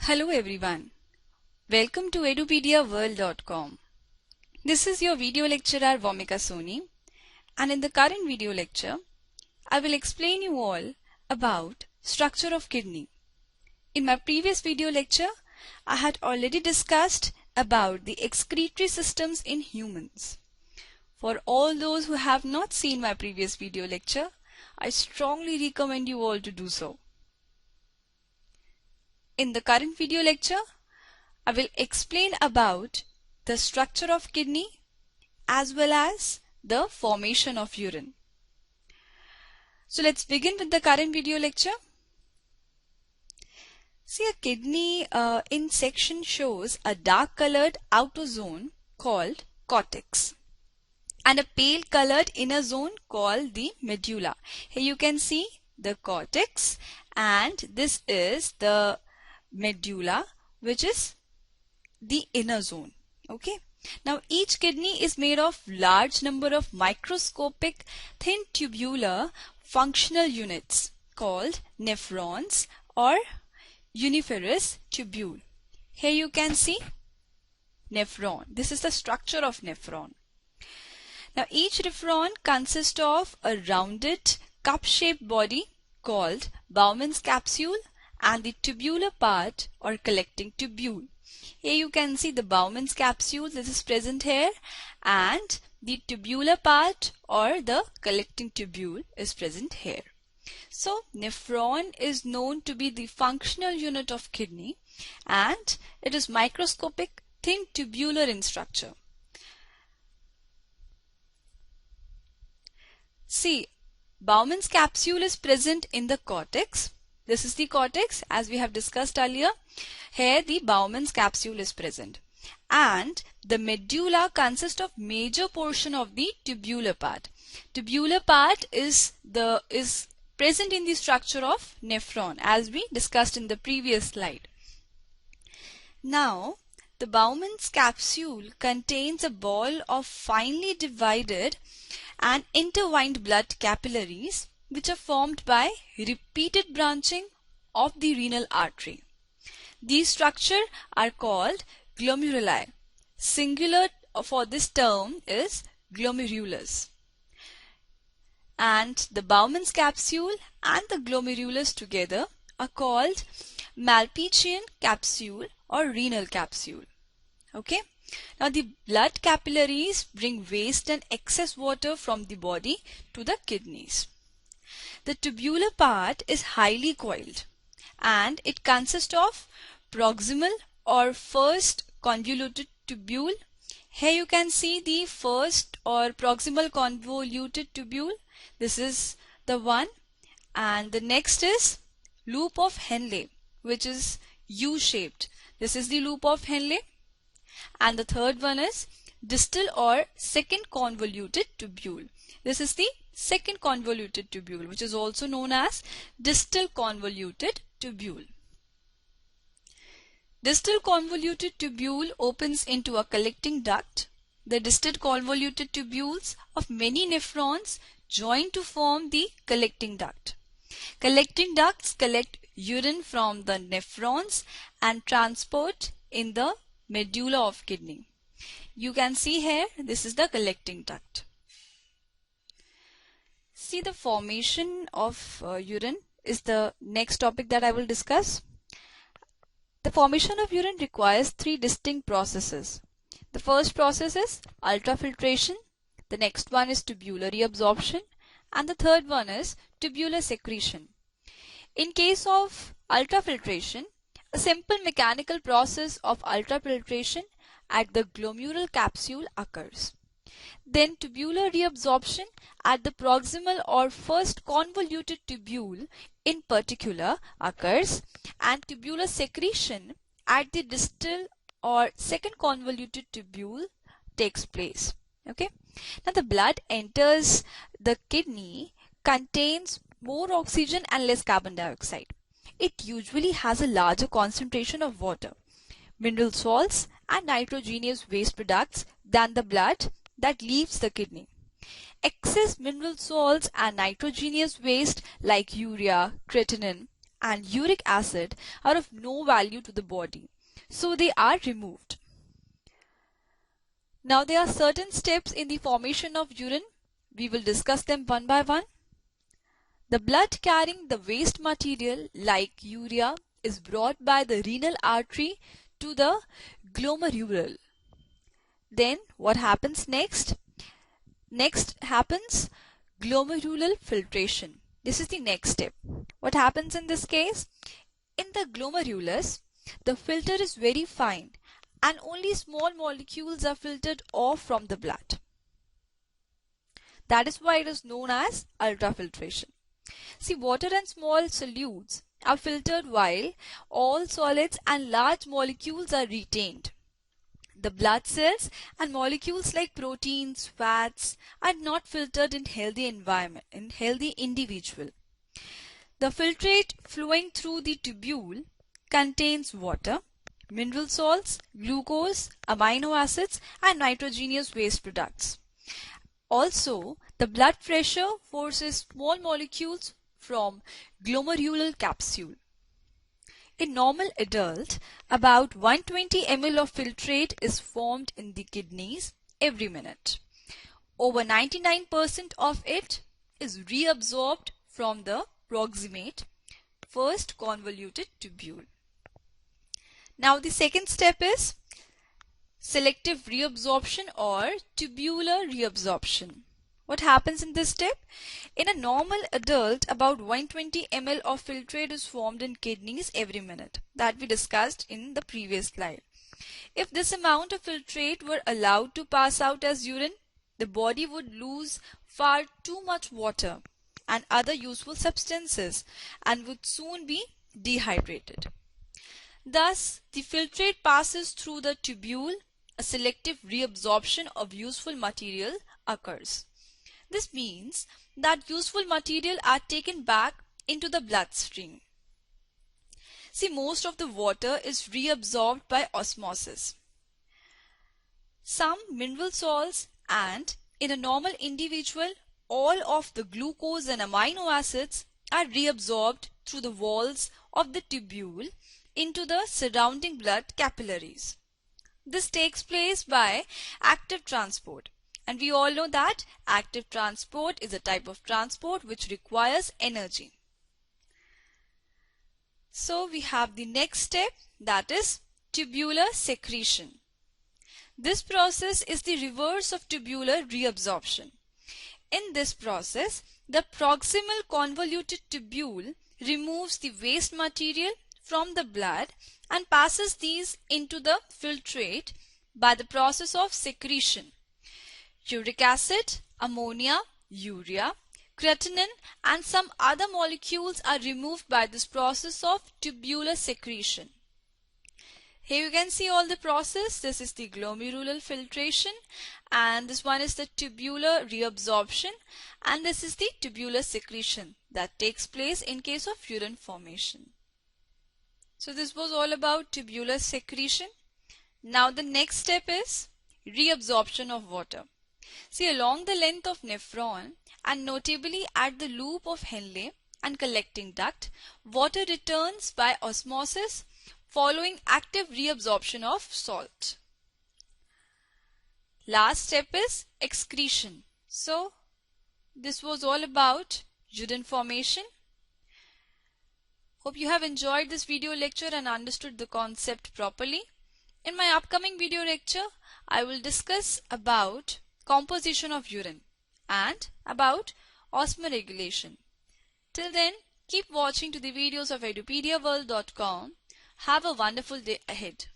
Hello everyone. Welcome to edupediaworld.com. This is your video lecturer Vomika Soni, and in the current video lecture, I will explain you all about structure of kidney. In my previous video lecture, I had already discussed about the excretory systems in humans. For all those who have not seen my previous video lecture, I strongly recommend you all to do so. In the current video lecture, I will explain about the structure of kidney as well as the formation of urine. So let's begin with the current video lecture. See, a kidney in section shows a dark colored outer zone called cortex and a pale colored inner zone called the medulla. Here you can see the cortex, and this is the medulla, which is the inner zone. Okay. Now each kidney is made of large number of microscopic thin tubular functional units called nephrons or uniferous tubule. Here you can see nephron. This is the structure of nephron. Now each nephron consists of a rounded cup-shaped body called Bowman's capsule and the tubular part or collecting tubule. Here you can see the Bowman's capsule, this is present here, and the tubular part or the collecting tubule is present here. So nephron is known to be the functional unit of kidney, and it is microscopic thin tubular in structure. See, Bowman's capsule is present in the cortex. This is the cortex as we have discussed earlier. Here the Bowman's capsule is present. And the medulla consists of major portion of the tubular part. Tubular part is present in the structure of nephron as we discussed in the previous slide. Now the Bowman's capsule contains a ball of finely divided and intertwined blood capillaries which are formed by repeated branching of the renal artery. These structures are called glomeruli. Singular for this term is glomerulus. And the Bowman's capsule and the glomerulus together are called Malpighian capsule or renal capsule. Okay. Now the blood capillaries bring waste and excess water from the body to the kidneys. The tubular part is highly coiled and it consists of proximal or first convoluted tubule. Here you can see the first or proximal convoluted tubule. This is the one, and the next is loop of Henle, which is U-shaped. This is the loop of Henle, and the third one is distal or second convoluted tubule. This is the second convoluted tubule, which is also known as distal convoluted tubule. Distal convoluted tubule opens into a collecting duct. The distal convoluted tubules of many nephrons join to form the collecting duct. Collecting ducts collect urine from the nephrons and transport in the medulla of kidney. You can see here, this is the collecting duct. See, the formation of urine is the next topic that I will discuss. The formation of urine requires three distinct processes. The first process is ultrafiltration, the next one is tubular reabsorption, and the third one is tubular secretion. In case of ultrafiltration, a simple mechanical process of ultrafiltration at the glomerular capsule occurs. Then tubular reabsorption at the proximal or first convoluted tubule in particular occurs, and tubular secretion at the distal or second convoluted tubule takes place. Okay. Now the blood enters the kidney, contains more oxygen and less carbon dioxide. It usually has a larger concentration of water, mineral salts and nitrogenous waste products than the blood that leaves the kidney. Excess mineral salts and nitrogenous waste like urea, creatinine and uric acid are of no value to the body, so they are removed. Now there are certain steps in the formation of urine. We will discuss them one by one. The blood carrying the waste material like urea is brought by the renal artery to the glomerule. Then what happens next? Next happens glomerular filtration. This is the next step. What happens in this case? In the glomerulus, the filter is very fine and only small molecules are filtered off from the blood. That is why it is known as ultrafiltration. See, water and small solutes are filtered while all solids and large molecules are retained. The blood cells and molecules like proteins, fats are not filtered in healthy environment, in healthy individual. The filtrate flowing through the tubule contains water, mineral salts, glucose, amino acids and nitrogenous waste products. Also, the blood pressure forces small molecules from glomerular capsule. In normal adult, about 120 ml of filtrate is formed in the kidneys every minute. Over 99% of it is reabsorbed from the proximate, first convoluted tubule. Now the second step is selective reabsorption or tubular reabsorption. What happens in this step? In a normal adult, about 120 ml of filtrate is formed in kidneys every minute, that we discussed in the previous slide. If this amount of filtrate were allowed to pass out as urine, the body would lose far too much water and other useful substances and would soon be dehydrated. Thus, the filtrate passes through the tubule, a selective reabsorption of useful material occurs. This means that useful material are taken back into the bloodstream. See, most of the water is reabsorbed by osmosis. Some mineral salts and in a normal individual, all of the glucose and amino acids are reabsorbed through the walls of the tubule into the surrounding blood capillaries. This takes place by active transport. And we all know that active transport is a type of transport which requires energy. So we have the next step, that is tubular secretion. This process is the reverse of tubular reabsorption. In this process, the proximal convoluted tubule removes the waste material from the blood and passes these into the filtrate by the process of secretion. Uric acid, ammonia, urea, creatinine and some other molecules are removed by this process of tubular secretion. Here you can see all the process. This is the glomerular filtration and this one is the tubular reabsorption and this is the tubular secretion that takes place in case of urine formation. So this was all about tubular secretion. Now the next step is reabsorption of water. See, along the length of nephron and notably at the loop of Henle and collecting duct, water returns by osmosis following active reabsorption of salt. Last step is excretion. So, this was all about urine formation. Hope you have enjoyed this video lecture and understood the concept properly. In my upcoming video lecture, I will discuss about composition of urine and about osmoregulation. Till then, keep watching to the videos of edupediaworld.com. Have a wonderful day ahead.